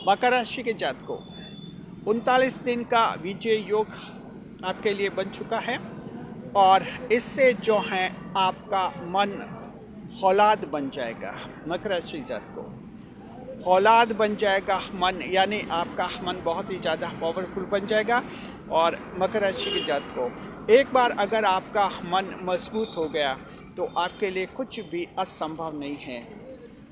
मकर राशि के जातकों, 39 दिन का विजय योग आपके लिए बन चुका है और इससे जो है आपका मन फौलाद बन जाएगा। मकर राशि जातकों, फौलाद बन जाएगा मन, यानी आपका मन बहुत ही ज़्यादा पावरफुल बन जाएगा। और मकर राशि के जातकों, एक बार अगर आपका मन मजबूत हो गया तो आपके लिए कुछ भी असंभव नहीं है।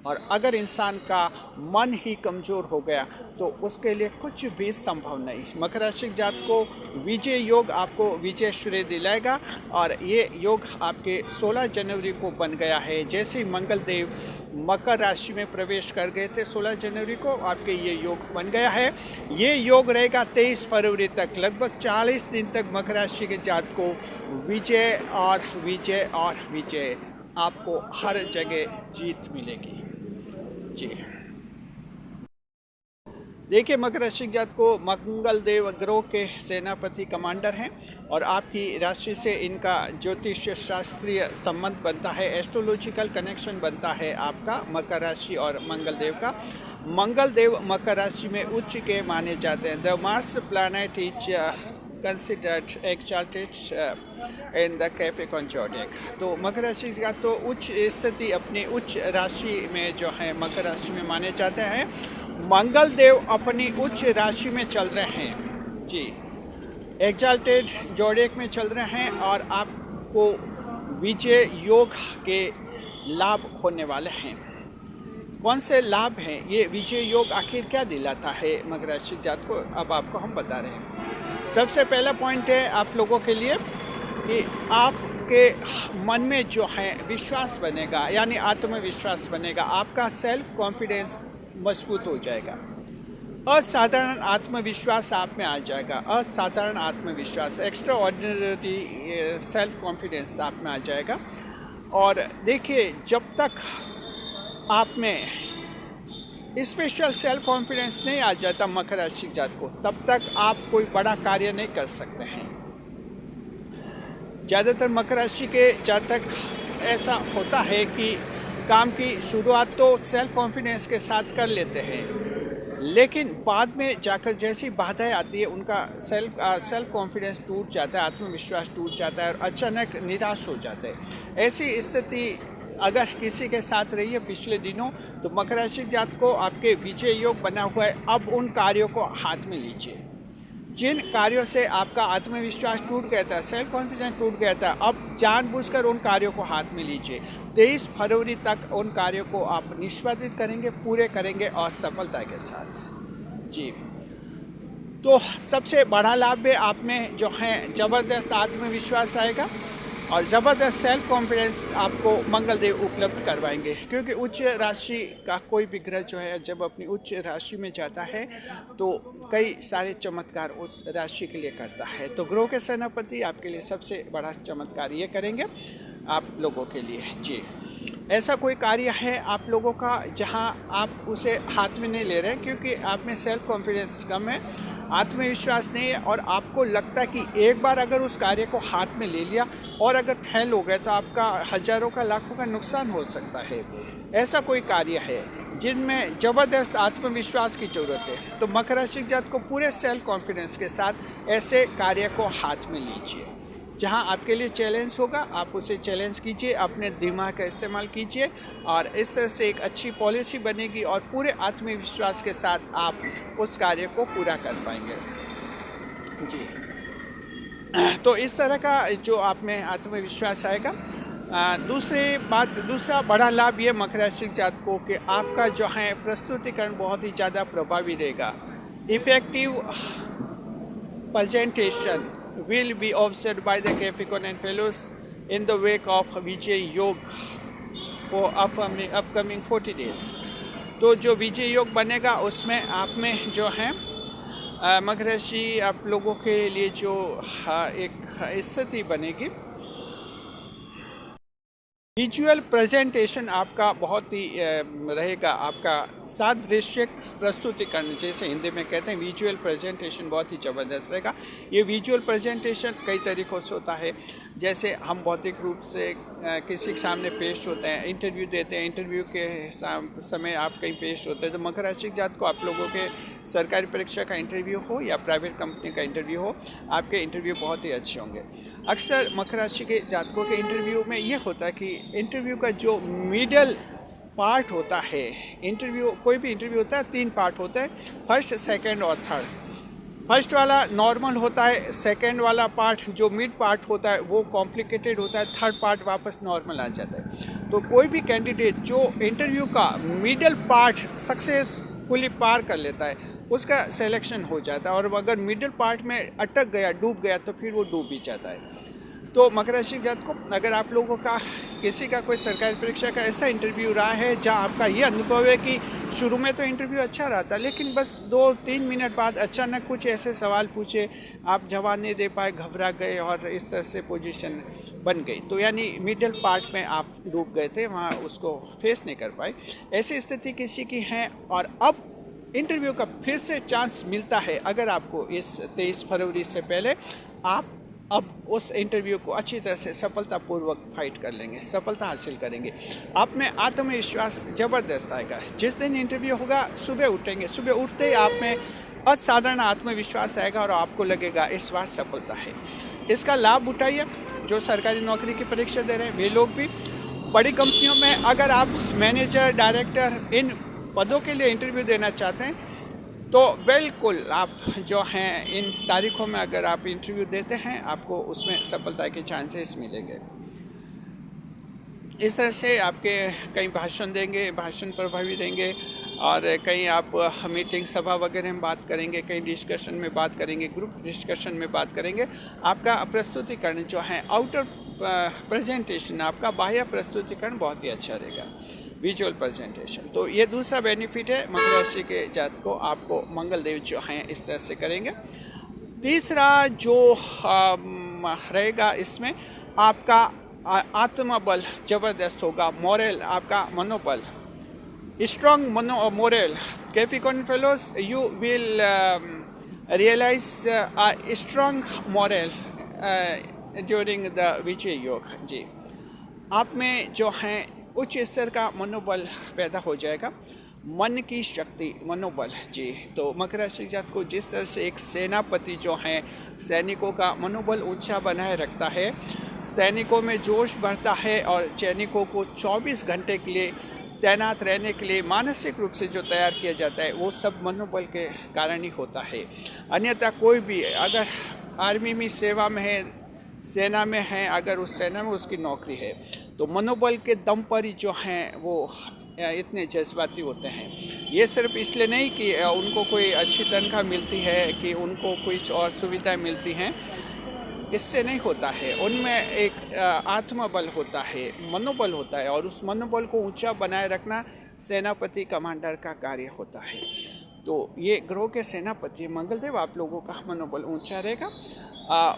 और अगर इंसान का मन ही कमज़ोर हो गया तो उसके लिए कुछ भी संभव नहीं। मकर राशि जातकों, विजय योग आपको विजय श्रेय दिलाएगा और ये योग आपके 16 जनवरी को बन गया है। जैसे ही मंगल देव मकर राशि में प्रवेश कर गए थे 16 जनवरी को, आपके ये योग बन गया है। ये योग रहेगा 23 फरवरी तक, लगभग 40 दिन तक मकर राशि के जातकों विजय और विजय और विजय, आपको हर जगह जीत मिलेगी। जी देखिए, मकर राशि जात को मंगल देव ग्रह के सेनापति कमांडर हैं और आपकी राशि से इनका ज्योतिष शास्त्रीय संबंध बनता है, एस्ट्रोलॉजिकल कनेक्शन बनता है आपका मकर राशि और मंगल देव का। मंगल देव मकर राशि में उच्च के माने जाते हैं। The Mars planet is considered exalted in the Capricorn zodiac. तो मकर राशि का तो उच्च स्थिति अपनी उच्च राशि में जो है मकर राशि में माने जाते हैं। मंगल देव अपनी उच्च राशि में चल रहे हैं जी, एक्साल्टेड ज़ोडिएक में चल रहे हैं और आपको विजय योग के लाभ होने वाले हैं। कौन से लाभ हैं ये विजय योग, आखिर क्या दिलाता है मकर राशि जात को, अब आपको हम बता रहे हैं। सबसे पहला पॉइंट है आप लोगों के लिए कि आपके मन में जो है विश्वास बनेगा, यानी आत्मविश्वास बनेगा, आपका सेल्फ कॉन्फिडेंस मजबूत हो जाएगा। असाधारण आत्मविश्वास आप में आ जाएगा, असाधारण आत्मविश्वास, एक्स्ट्रा ऑर्डिनरी सेल्फ कॉन्फिडेंस आप में आ जाएगा। और देखिए, जब तक आप में स्पेशल सेल्फ कॉन्फिडेंस नहीं आ जाता मकर राशि जात को, तब तक आप कोई बड़ा कार्य नहीं कर सकते हैं। ज़्यादातर मकर राशि के जातक ऐसा होता है कि काम की शुरुआत तो सेल्फ कॉन्फिडेंस के साथ कर लेते हैं, लेकिन बाद में जाकर जैसी बाधाएं आती है उनका सेल्फ कॉन्फिडेंस टूट जाता है, आत्मविश्वास टूट जाता है और अचानक निराश हो जाते हैं। ऐसी स्थिति अगर किसी के साथ रही है पिछले दिनों, तो मकर राशि जात को आपके विजय योग बना हुआ है। अब उन कार्यों को हाथ में लीजिए जिन कार्यों से आपका आत्मविश्वास टूट गया था, सेल्फ कॉन्फिडेंस टूट गया था, अब जानबूझकर उन कार्यों को हाथ में लीजिए। 23 फरवरी तक उन कार्यों को आप निष्पादित करेंगे, पूरे करेंगे और सफलता के साथ जी। तो सबसे बड़ा लाभ है आप में जो है ज़बरदस्त आत्मविश्वास आएगा और ज़बरदस्त सेल्फ कॉन्फिडेंस आपको मंगल देव उपलब्ध करवाएंगे, क्योंकि उच्च राशि का कोई भी ग्रह जो है जब अपनी उच्च राशि में जाता है तो कई सारे चमत्कार उस राशि के लिए करता है। तो ग्रह के सेनापति आपके लिए सबसे बड़ा चमत्कार ये करेंगे आप लोगों के लिए जी। ऐसा कोई कार्य है आप लोगों का जहां आप उसे हाथ में नहीं ले रहे हैं क्योंकि आप में सेल्फ कॉन्फिडेंस कम है, आत्मविश्वास नहीं है और आपको लगता है कि एक बार अगर उस कार्य को हाथ में ले लिया और अगर फेल हो गए तो आपका हजारों का लाखों का नुकसान हो सकता है। ऐसा कोई कार्य है जिनमें ज़बरदस्त आत्मविश्वास की ज़रूरत है, तो मकर राशि जात को पूरे सेल्फ कॉन्फिडेंस के साथ ऐसे कार्य को हाथ में लीजिए। जहां आपके लिए चैलेंज होगा आप उसे चैलेंज कीजिए, अपने दिमाग का इस्तेमाल कीजिए और इस तरह से एक अच्छी पॉलिसी बनेगी और पूरे आत्मविश्वास के साथ आप उस कार्य को पूरा कर पाएंगे जी। तो इस तरह का जो आप में आत्मविश्वास आएगा। दूसरा बड़ा लाभ ये मकर राशि जात को कि आपका जो है प्रस्तुतिकरण बहुत ही ज़्यादा प्रभावी रहेगा। Effective presentation will be observed by the Capricorn and fellows in the wake of Vijay Yog for upcoming 40 days। तो जो विजय योग बनेगा उसमें आप में जो है मकर राशि आप लोगों के लिए जो एक स्थिति बनेगी, विजुअल प्रेजेंटेशन आपका बहुत ही रहेगा। आपका सादृश्यक प्रस्तुतिकरण, जैसे हिंदी में कहते हैं, विजुअल प्रेजेंटेशन बहुत ही ज़बरदस्त रहेगा। ये विजुअल प्रेजेंटेशन कई तरीक़ों से होता है, जैसे हम भौतिक रूप से किसी के सामने पेश होते हैं, इंटरव्यू देते हैं, इंटरव्यू के समय आप कहीं पेश होते हैं, तो मकर राशि के जातक को आप लोगों के सरकारी परीक्षा का इंटरव्यू हो या प्राइवेट कंपनी का इंटरव्यू हो, आपके इंटरव्यू बहुत ही अच्छे होंगे। अक्सर मकर राशि के जातकों के इंटरव्यू में ये होता है कि इंटरव्यू का जो मिडल पार्ट होता है, इंटरव्यू कोई भी इंटरव्यू होता है 3 पार्ट होता है, फर्स्ट, सेकंड और थर्ड। फर्स्ट वाला नॉर्मल होता है, सेकंड वाला पार्ट जो मिड पार्ट होता है वो कॉम्प्लिकेटेड होता है, थर्ड पार्ट वापस नॉर्मल आ जाता है। तो कोई भी कैंडिडेट जो इंटरव्यू का मिडल पार्ट सक्सेसफुली पार कर लेता है उसका सिलेक्शन हो जाता है, और अगर मिडल पार्ट में अटक गया, डूब गया, तो फिर वो डूब ही जाता है। तो मकर राशि के जातकों को अगर आप लोगों का किसी का कोई सरकारी परीक्षा का ऐसा इंटरव्यू रहा है जहां आपका ये अनुभव है कि शुरू में तो इंटरव्यू अच्छा रहा था, लेकिन बस 2-3 मिनट बाद अचानक कुछ ऐसे सवाल पूछे, आप जवाब नहीं दे पाए, घबरा गए और इस तरह से पोजीशन बन गई, तो यानी मिडिल पार्ट में आप डूब गए थे, वहाँ उसको फेस नहीं कर पाए। ऐसी स्थिति किसी की है और अब इंटरव्यू का फिर से चांस मिलता है। अगर आपको इस 23 फरवरी से पहले आप अब उस इंटरव्यू को अच्छी तरह से सफलतापूर्वक फाइट कर लेंगे, सफलता हासिल करेंगे, आप में आत्मविश्वास ज़बरदस्त आएगा। जिस दिन इंटरव्यू होगा सुबह उठेंगे, सुबह उठते ही आप में असाधारण आत्मविश्वास आएगा और आपको लगेगा इस बार सफलता है। इसका लाभ उठाइए। जो सरकारी नौकरी की परीक्षा दे रहे हैं वे लोग भी, बड़ी कंपनियों में अगर आप मैनेजर, डायरेक्टर, इन पदों के लिए इंटरव्यू देना चाहते हैं तो बिल्कुल आप जो हैं इन तारीखों में अगर आप इंटरव्यू देते हैं आपको उसमें सफलता के चांसेस मिलेंगे। इस तरह से आपके कई भाषण देंगे, भाषण प्रभावी देंगे, और कहीं आप मीटिंग, सभा वगैरह में बात करेंगे, कहीं डिस्कशन में बात करेंगे, ग्रुप डिस्कशन में बात करेंगे। आपका प्रस्तुतिकरण जो है, आउटर प्रेजेंटेशन, आपका बाह्य प्रस्तुतिकरण बहुत ही अच्छा रहेगा, विजुअल प्रेजेंटेशन। तो ये दूसरा बेनिफिट है मकर राशि के जातक को, आपको मंगल देव जो हैं इस तरह से करेंगे। तीसरा जो रहेगा इसमें आपका आत्मबल ज़बरदस्त होगा, मोरल, आपका मनोबल, strong moral. Capricorn fellows, you will realise strong moral during the Vijay Yog. जी, आप में जो हैं उच्च स्तर का मनोबल पैदा हो जाएगा, मन की शक्ति, मनोबल। जी, तो मकर राशि जातक को जिस तरह से एक सेनापति जो हैं सैनिकों का मनोबल ऊंचा बनाए रखता है, सैनिकों में जोश बढ़ता है और सैनिकों को 24 घंटे के लिए तैनात रहने के लिए मानसिक रूप से जो तैयार किया जाता है वो सब मनोबल के कारण ही होता है। अन्यथा कोई भी अगर आर्मी में सेवा में है, सेना में है, अगर उस सेना में उसकी नौकरी है तो मनोबल के दम पर ही जो हैं वो इतने जज्बाती होते हैं। ये सिर्फ इसलिए नहीं कि उनको कोई अच्छी तनख्वाह मिलती है, कि उनको कुछ और सुविधाएं मिलती हैं, इससे नहीं होता है। उनमें एक आत्मबल होता है, मनोबल होता है, और उस मनोबल को ऊंचा बनाए रखना सेनापति, कमांडर का कार्य होता है। तो ये ग्रह के सेनापति मंगलदेव आप लोगों का मनोबल ऊंचा रहेगा।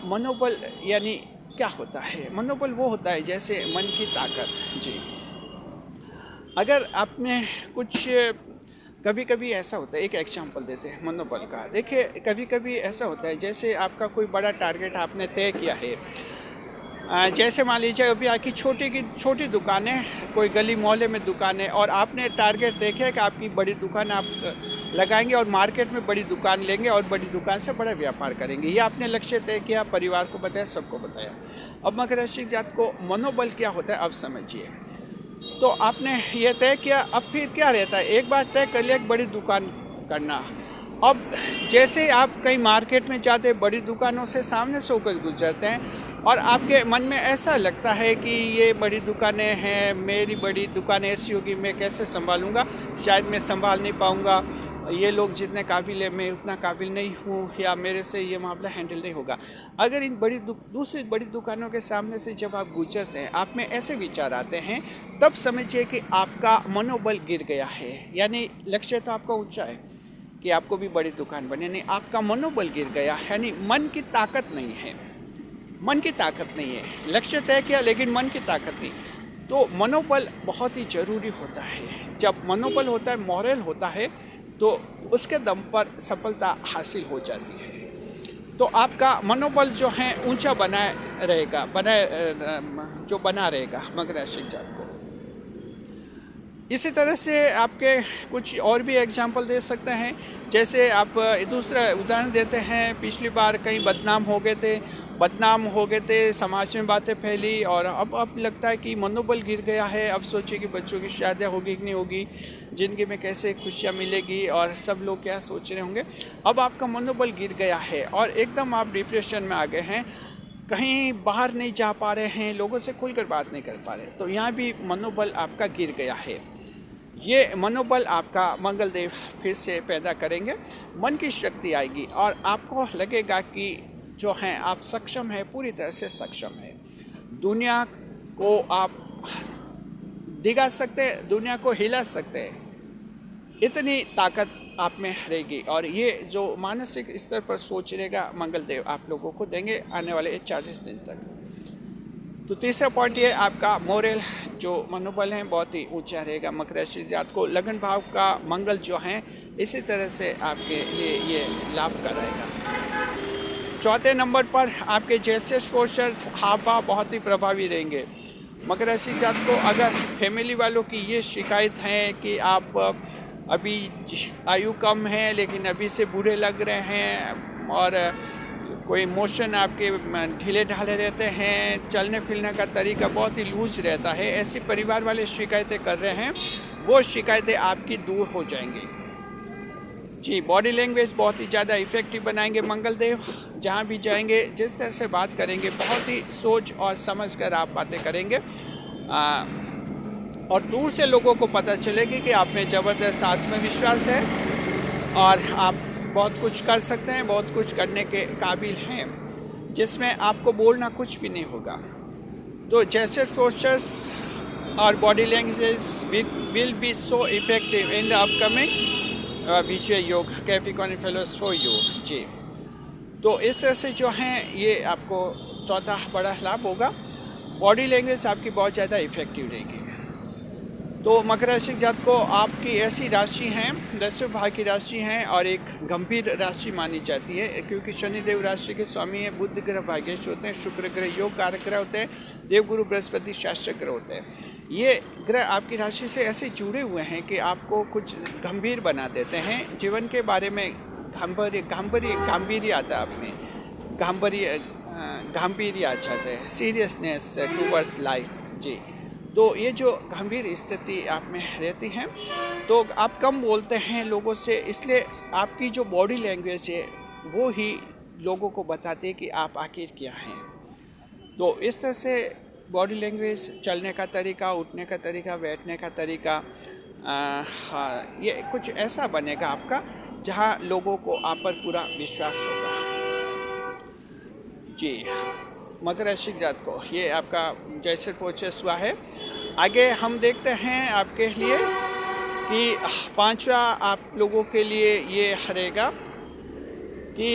मनोबल यानी क्या होता है? मनोबल वो होता है जैसे मन की ताकत। जी, अगर आप में कुछ कभी कभी ऐसा होता है, एक एग्जाम्पल देते हैं मनोबल का। देखिए, कभी कभी ऐसा होता है जैसे आपका कोई बड़ा टारगेट आपने तय किया है, जैसे मान लीजिए अभी आपकी छोटी दुकान है, कोई गली मोहल्ले में दुकान है, और आपने टारगेट तय किया कि आपकी बड़ी दुकान आप लगाएंगे और मार्केट में बड़ी दुकान लेंगे और बड़ी दुकान से बड़ा व्यापार करेंगे। ये आपने लक्ष्य तय किया, परिवार को बताया, सबको बताया। अब मकर राशि जातक को मनोबल क्या होता है अब समझिए। तो आपने ये तय किया, अब फिर क्या रहता है, एक बार तय कर लिया एक बड़ी दुकान करना। अब जैसे आप कहीं मार्केट में जाते, बड़ी दुकानों से सामने से होकर गुजरते हैं और आपके मन में ऐसा लगता है कि ये बड़ी दुकानें हैं, मेरी बड़ी दुकान ऐसी होगी, मैं कैसे संभालूंगा, शायद मैं संभाल नहीं पाऊंगा, ये लोग जितने काबिल है मैं उतना काबिल नहीं हूँ, या मेरे से ये मामला हैंडल नहीं होगा। अगर इन दूसरी बड़ी दुकानों के सामने से जब आप गुजरते हैं, आप में ऐसे विचार आते हैं, तब समझिए कि आपका मनोबल गिर गया है। यानी लक्ष्य तो आपका ऊंचा है कि आपको भी बड़ी दुकान बने, नहीं, आपका मनोबल गिर गया, यानी मन की ताकत नहीं है, मन की ताकत नहीं है। लक्ष्य तय किया लेकिन मन की ताकत नहीं। तो मनोबल बहुत ही ज़रूरी होता है। जब मनोबल होता है, मोरल होता है, तो उसके दम पर सफलता हासिल हो जाती है। तो आपका मनोबल जो है ऊंचा बनाए रहेगा, बनाए जो बना रहेगा मकर राशि जात को। इसी तरह से आपके कुछ और भी एग्जाम्पल दे सकते हैं। जैसे आप दूसरा उदाहरण देते हैं, पिछली बार कहीं बदनाम हो गए थे, समाज में बातें फैली और अब लगता है कि मनोबल गिर गया है। अब सोचिए कि बच्चों की शादियाँ होगी कि नहीं होगी, ज़िंदगी में कैसे खुशियाँ मिलेगी और सब लोग क्या सोच रहे होंगे। अब आपका मनोबल गिर गया है और एकदम आप डिप्रेशन में आ गए हैं, कहीं बाहर नहीं जा पा रहे हैं, लोगों से खुलकर बात नहीं कर पा रहे, तो यहाँ भी मनोबल आपका गिर गया है। ये मनोबल आपका मंगल देव फिर से पैदा करेंगे, मन की शक्ति आएगी और आपको लगेगा कि जो हैं आप सक्षम हैं, पूरी तरह से सक्षम हैं। दुनिया को आप दिखा सकते हैं, दुनिया को हिला सकते हैं, इतनी ताकत आप में रहेगी। और ये जो मानसिक स्तर पर सोच रहेगा मंगल देव आप लोगों को देंगे आने वाले 40 दिन तक। तो तीसरा पॉइंट ये आपका मोरल जो मनोबल है बहुत ही ऊंचा रहेगा। मकर राशि जात को लगन भाव का मंगल जो है इसी तरह से आपके लिए ये लाभ कर रहेगा। चौथे नंबर पर आपके जेस्चर्स पोस्चर्स हाव भाव बहुत ही प्रभावी रहेंगे। मकर राशि जात को अगर फैमिली वालों की ये शिकायत है कि आप अभी आयु कम है लेकिन अभी से बूढ़े लग रहे हैं और कोई मोशन आपके ढीले ढाले रहते हैं, चलने फिरने का तरीका बहुत ही लूज रहता है, ऐसी परिवार वाले शिकायतें कर रहे हैं, वो शिकायतें आपकी दूर हो जाएंगी। जी, बॉडी लैंग्वेज बहुत ही ज़्यादा इफेक्टिव बनाएंगे मंगल देव। जहाँ भी जाएंगे जिस तरह से बात करेंगे बहुत ही सोच और समझ कर आप बातें करेंगे और दूर से लोगों को पता चलेगी कि आप में ज़बरदस्त आत्मविश्वास है और आप बहुत कुछ कर सकते हैं, बहुत कुछ करने के काबिल हैं, जिसमें आपको बोलना कुछ भी नहीं होगा। तो जेस्चर्स पोस्चर्स और body language will be so effective in the upcoming Vijay Yog Capricorn fellows for you. जी, तो इस तरह से जो हैं ये आपको चौथा बड़ा लाभ होगा। बॉडी लैंग्वेज आपकी बहुत ज़्यादा इफेक्टिव रहेगी। तो मकर राशि जात को आपकी ऐसी राशि हैं, 10वें भाव की राशि हैं और एक गंभीर राशि मानी जाती है, क्योंकि शनिदेव राशि के स्वामी हैं, बुध ग्रह भाग्येश होते हैं, शुक्र ग्रह योग कारक ग्रह होते हैं, देवगुरु बृहस्पति शासक ग्रह होते हैं। ये ग्रह आपकी राशि से ऐसे जुड़े हुए हैं कि आपको कुछ गंभीर बना देते हैं, जीवन के बारे में गांभीर्य आता है, आप में गांभीर्य आ जाता है, सीरियसनेस टूवर्ड्स लाइफ। जी, तो ये जो गंभीर स्थिति आप में रहती है तो आप कम बोलते हैं लोगों से, इसलिए आपकी जो बॉडी लैंग्वेज है वो ही लोगों को बताती है कि आप आखिर क्या हैं। तो इस तरह से बॉडी लैंग्वेज, चलने का तरीका, उठने का तरीका, बैठने का तरीका, ये कुछ ऐसा बनेगा आपका जहाँ लोगों को आप पर पूरा विश्वास होगा। जी, मकर राशि जात को ये आपका जैसे प्रोसेस हुआ है। आगे हम देखते हैं आपके लिए कि पांचवा आप लोगों के लिए ये रहेगा कि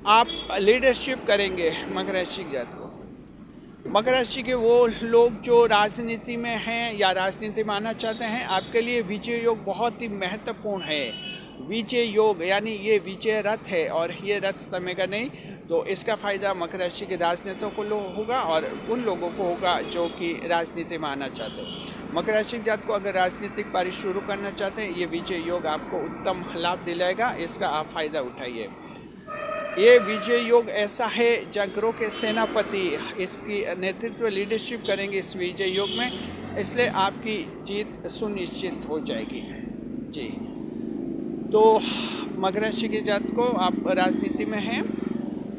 आप लीडरशिप करेंगे मकर राशि जात को। मकर राशि के वो लोग जो राजनीति में हैं या राजनीति में आना चाहते हैं, आपके लिए विजय योग बहुत ही महत्वपूर्ण है। विजय योग यानी ये विजय रथ है और ये रथ थमेगा नहीं, तो इसका फ़ायदा मकर राशि के राजनेताओं को होगा और उन लोगों को होगा जो कि राजनीति में आना चाहते हैं। मकर राशि जात को अगर राजनीतिक पारी शुरू करना चाहते हैं, ये विजय योग आपको उत्तम लाभ दिलाएगा, इसका आप फ़ायदा उठाइए। ये विजय योग ऐसा है जहाँ ग्रह के सेनापति इसकी नेतृत्व लीडरशिप करेंगे इस विजय योग में, इसलिए आपकी जीत सुनिश्चित हो जाएगी। जी, तो मकर राशि की जात को आप राजनीति में हैं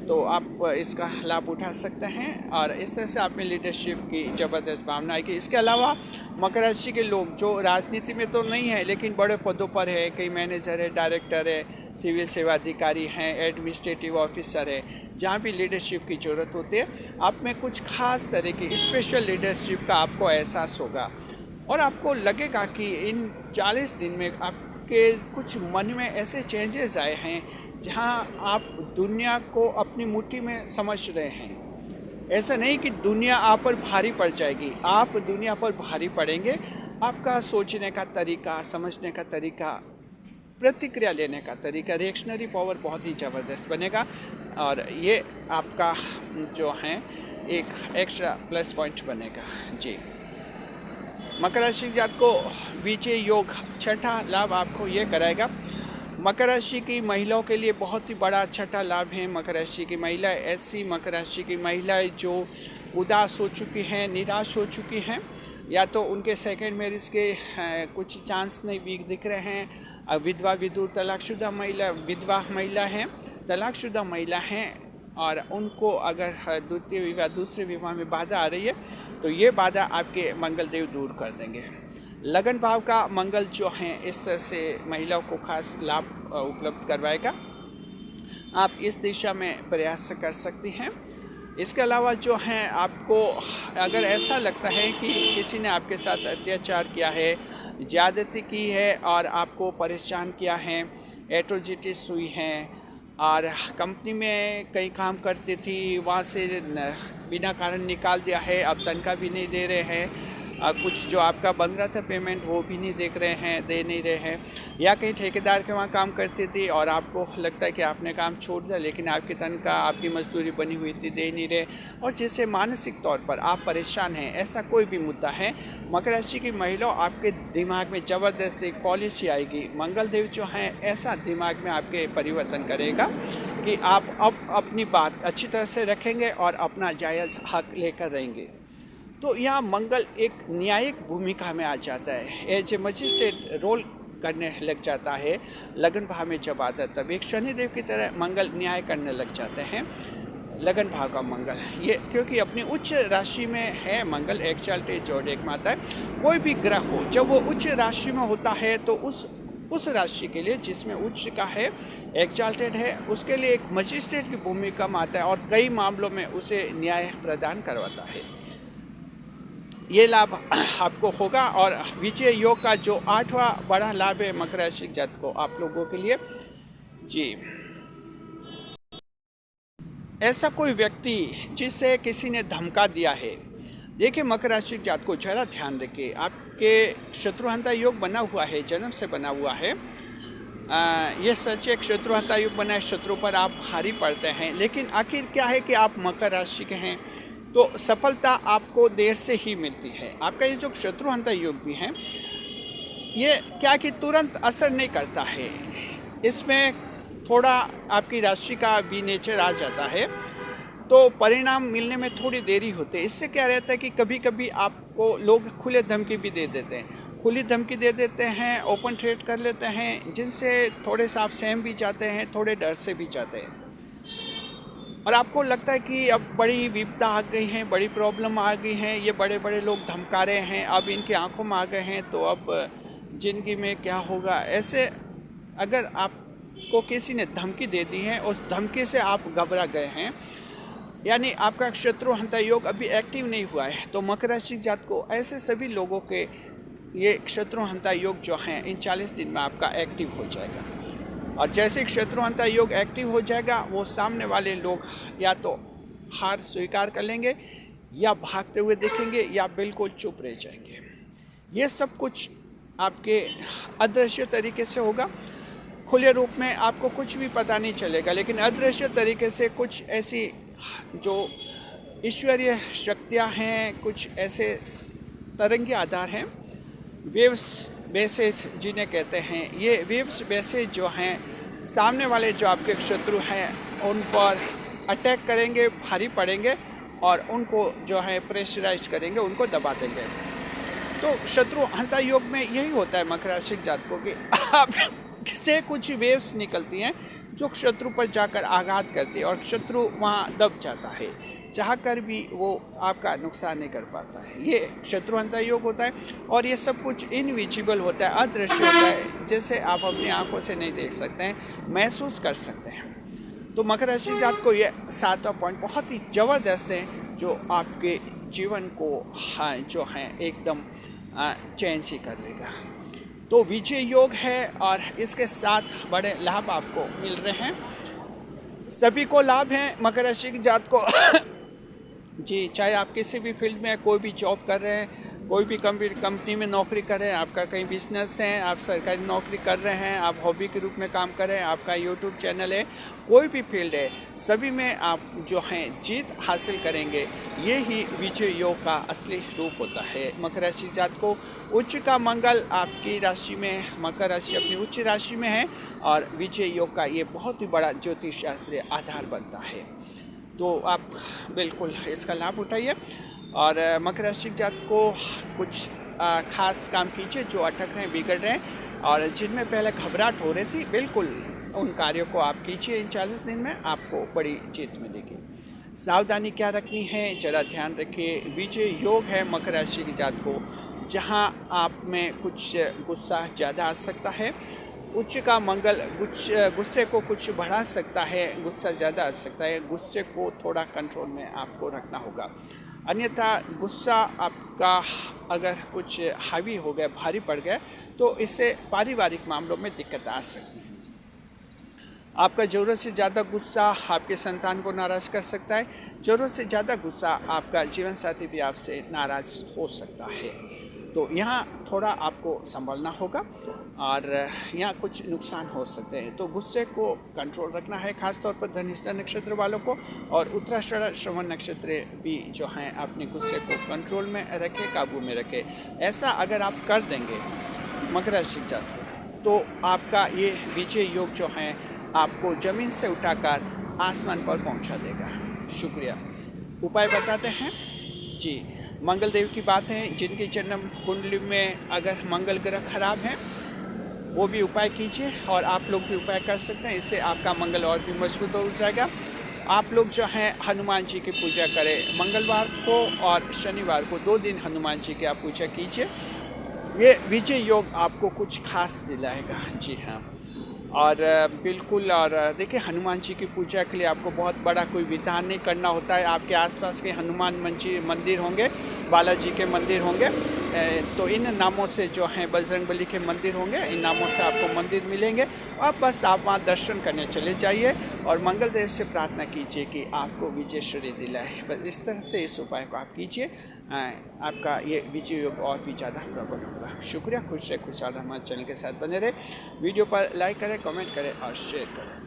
तो आप इसका लाभ उठा सकते हैं और इस तरह से आप में लीडरशिप की ज़बरदस्त भावना आएगी। इसके अलावा मकर राशि के लोग जो राजनीति में तो नहीं है लेकिन बड़े पदों पर है, कई मैनेजर है, डायरेक्टर है, सिविल सेवा अधिकारी हैं, एडमिनिस्ट्रेटिव ऑफिसर है, जहाँ भी लीडरशिप की ज़रूरत होती है, आप में कुछ खास तरह की स्पेशल लीडरशिप का आपको एहसास होगा और आपको लगेगा कि इन 40 दिन में आपके कुछ मन में ऐसे चेंजेस आए हैं जहाँ आप दुनिया को अपनी मुट्ठी में समझ रहे हैं। ऐसा नहीं कि दुनिया आप पर भारी पड़ जाएगी, आप दुनिया पर भारी पड़ेंगे। आपका सोचने का तरीका, समझने का तरीका, प्रतिक्रिया लेने का तरीका, रिएक्शनरी पावर बहुत ही ज़बरदस्त बनेगा और ये आपका जो है एक एक्स्ट्रा प्लस पॉइंट बनेगा। जी, मकर राशि जात को विजय योग छठा लाभ आपको ये कराएगा। मकर राशि की महिलाओं के लिए बहुत ही बड़ा छठा लाभ है। मकर राशि की महिलाएं ऐसी मकर राशि की महिलाएं जो उदास हो चुकी हैं, निराश हो चुकी हैं, या तो उनके सेकेंड मैरिज के कुछ चांस नहीं भी दिख रहे हैं, विधवा विधुर तलाकशुदा महिला, विधवा महिला हैं, तलाकशुदा महिला हैं, और उनको अगर द्वितीय विवाह दूसरे विवाह में बाधा आ रही है तो ये बाधा आपके मंगल देव दूर कर देंगे। लगन भाव का मंगल जो है इस तरह से महिलाओं को खास लाभ उपलब्ध करवाएगा। आप इस दिशा में प्रयास कर सकती हैं। इसके अलावा जो है आपको अगर ऐसा लगता है कि किसी ने आपके साथ अत्याचार किया है, ज़्यादती की है और आपको परेशान किया है, एट्रोजिटिस हुई हैं, और कंपनी में कहीं काम करती थी वहाँ से बिना कारण निकाल दिया है, अब तनख्वाह भी नहीं दे रहे हैं, कुछ जो आपका बन रहा था पेमेंट वो भी नहीं दे नहीं रहे हैं, या कहीं ठेकेदार के वहाँ काम करती थी और आपको लगता है कि आपने काम छोड़ दिया लेकिन आपकी तनख्वाह, आपकी मजदूरी बनी हुई थी, दे नहीं रहे, और जिससे मानसिक तौर पर आप परेशान हैं, ऐसा कोई भी मुद्दा है, मकर राशि की महिलाओं आपके दिमाग में ज़बरदस्त एक पॉलिसी आएगी। मंगल देव जो हैं ऐसा दिमाग में आपके परिवर्तन करेगा कि आप अब अपनी बात अच्छी तरह से रखेंगे और अपना जायज़ हक लेकर रहेंगे। तो यहाँ मंगल एक न्यायिक भूमिका में आ जाता है, एज ए मजिस्ट्रेट रोल करने लग जाता है। लगन भाव में जब आता है तब एक शनिदेव की तरह मंगल न्याय करने लग जाते हैं। लगन भाव का मंगल ये क्योंकि अपनी उच्च राशि में है मंगल, एक्साल्टेड जोड़ेक माता है। कोई भी ग्रह हो जब वो उच्च राशि में होता है तो उस राशि के लिए जिसमें उच्च का है, एक्साल्टेड है, उसके लिए एक मजिस्ट्रेट की भूमिका में आता है और कई मामलों में उसे न्याय प्रदान करवाता है। ये लाभ आपको होगा। और विजय योग का जो 8वां बड़ा लाभ है मकर राशि जातक को आप लोगों के लिए, जी, ऐसा कोई व्यक्ति जिसे किसी ने धमका दिया है, देखिए मकर राशि जातक को जरा ध्यान रखिए, आपके शत्रुहंता योग बना हुआ है, जन्म से बना हुआ है। ये सच एक शत्रुहंता योग बना है, शत्रु पर आप भारी पड़ते हैं, लेकिन आखिर क्या है कि आप मकर राशि के हैं तो सफलता आपको देर से ही मिलती है। आपका ये जो शत्रुहंता योग भी है ये क्या कि तुरंत असर नहीं करता है, इसमें थोड़ा आपकी राशि का भी नेचर आ जाता है, तो परिणाम मिलने में थोड़ी देरी होती है। इससे क्या रहता है कि कभी कभी आपको लोग खुले धमकी भी दे देते हैं, खुली धमकी दे देते हैं, ओपन थ्रेट कर लेते हैं, जिनसे थोड़े से आप सहम भी जाते हैं, थोड़े डर से भी जाते हैं, और आपको लगता है कि अब बड़ी विपदा आ गई हैं, बड़ी प्रॉब्लम आ गई हैं, ये बड़े बड़े लोग धमका रहे हैं, अब इनकी आंखों में आ गए हैं तो अब ज़िंदगी में क्या होगा। ऐसे अगर आपको किसी ने धमकी दे दी है, उस धमकी से आप घबरा गए हैं, यानी आपका शत्रुहंता योग अभी एक्टिव नहीं हुआ है, तो मकर राशि जातक को ऐसे सभी लोगों के ये शत्रुहंता योग जो हैं इन 40 दिन में आपका एक्टिव हो जाएगा। और जैसे शत्रुहंता योग एक्टिव हो जाएगा, वो सामने वाले लोग या तो हार स्वीकार कर लेंगे, या भागते हुए दिखेंगे, या बिल्कुल चुप रह जाएंगे। ये सब कुछ आपके अदृश्य तरीके से होगा। खुले रूप में आपको कुछ भी पता नहीं चलेगा, लेकिन अदृश्य तरीके से कुछ ऐसी जो ईश्वरीय शक्तियाँ हैं, कुछ ऐसे तरंगी आधार हैं, वेव्स बेसेस जिन्हें कहते हैं, ये वेव्स बेसेस जो हैं सामने वाले जो आपके शत्रु हैं उन पर अटैक करेंगे, भारी पड़ेंगे और उनको जो है प्रेशराइज करेंगे, उनको दबा देंगे। तो शत्रुहंता योग में यही होता है मकर राशि जातकों की, आप से कुछ वेव्स निकलती हैं जो शत्रु पर जाकर आघात करती है और शत्रु वहाँ दब जाता है, चाहकर भी वो आपका नुकसान नहीं कर पाता है। ये शत्रुहंता योग होता है और ये सब कुछ इनविजिबल होता है, अदृश्य होता है, जैसे आप अपनी आंखों से नहीं देख सकते हैं, महसूस कर सकते हैं। तो मकर राशि जातक को ये 7वां पॉइंट बहुत ही ज़बरदस्त है, जो आपके जीवन को जो है एकदम चैन से कर लेगा। तो विजय योग है और इसके 7 बड़े लाभ आपको मिल रहे हैं, सभी को लाभ हैं मकर राशि की जात को जी, चाहे आप किसी भी फील्ड में कोई भी जॉब कर रहे हैं, कोई भी कंपनी में नौकरी करें, आपका कहीं बिजनेस है, आप सरकारी नौकरी कर रहे हैं, आप हॉबी के रूप में काम करें, आपका यूट्यूब चैनल है, कोई भी फील्ड है, सभी में आप जो हैं जीत हासिल करेंगे। ये ही विजय योग का असली रूप होता है। मकर राशि जात को उच्च का मंगल आपकी राशि में, मकर राशि अपनी उच्च राशि में है और विजय योग का ये बहुत ही बड़ा ज्योतिष शास्त्रीय आधार बनता है। तो आप बिल्कुल इसका लाभ उठाइए और मकर राशि जात को कुछ खास काम कीजिए जो अटक रहे हैं, बिगड़ रहे हैं और जिनमें पहले घबराहट हो रही थी, बिल्कुल उन कार्यों को आप कीजिए। इन 40 दिन में आपको बड़ी जीत मिलेगी। सावधानी क्या रखनी है, जरा ध्यान रखिए। विजय योग है मकर राशि की जात को, जहां आप में कुछ गुस्सा ज़्यादा आ सकता है। उच्च का मंगल गुस्से को कुछ बढ़ा सकता है, गुस्सा ज़्यादा आ सकता है। गुस्से को थोड़ा कंट्रोल में आपको रखना होगा, अन्यथा गुस्सा आपका अगर कुछ हावी हो गया, भारी पड़ गया, तो इससे पारिवारिक मामलों में दिक्कत आ सकती है। आपका ज़रूरत से ज़्यादा गुस्सा आपके संतान को नाराज़ कर सकता है। ज़रूरत से ज़्यादा गुस्सा आपका जीवन साथी भी आपसे नाराज़ हो सकता है। तो यहाँ थोड़ा आपको संभलना होगा और यहाँ कुछ नुकसान हो सकते हैं। तो गुस्से को कंट्रोल रखना है, खासतौर पर धनिष्ठा नक्षत्र वालों को, और उत्तराषाढ़ श्रवण नक्षत्र भी जो हैं अपने गुस्से को कंट्रोल में रखें, काबू में रखें। ऐसा अगर आप कर देंगे मकर राशि जात, तो आपका ये विजय योग जो है आपको ज़मीन से उठाकर आसमान पर पहुंचा देगा। शुक्रिया। उपाय बताते हैं जी। मंगल देव की बात है, जिनकी जन्म कुंडली में अगर मंगल ग्रह खराब है वो भी उपाय कीजिए और आप लोग भी उपाय कर सकते हैं। इससे आपका मंगल और भी मजबूत हो जाएगा। आप लोग जो हैं हनुमान जी की पूजा करें, मंगलवार को और शनिवार को 2 दिन हनुमान जी की आप पूजा कीजिए। ये विजय योग आपको कुछ खास दिलाएगा। जी हाँ, और बिल्कुल, और देखिए हनुमान जी की पूजा के लिए आपको बहुत बड़ा कोई विधान नहीं करना होता है। आपके आसपास के हनुमान मंदिर होंगे, बालाजी के मंदिर होंगे, तो इन नामों से जो हैं बजरंगबली के मंदिर होंगे, इन नामों से आपको मंदिर मिलेंगे। और बस आप वहाँ दर्शन करने चले जाइए और मंगल देव से प्रार्थना कीजिए कि आपको विजय श्री दिलाए। बस इस तरह से इस उपाय को आप कीजिए, आपका ये विजय योग और भी ज़्यादा प्रबल होगा। शुक्रिया। खुश से खुशहाल हमारे चैनल के साथ बने रहे। वीडियो पर लाइक करें, कमेंट करें और शेयर करें।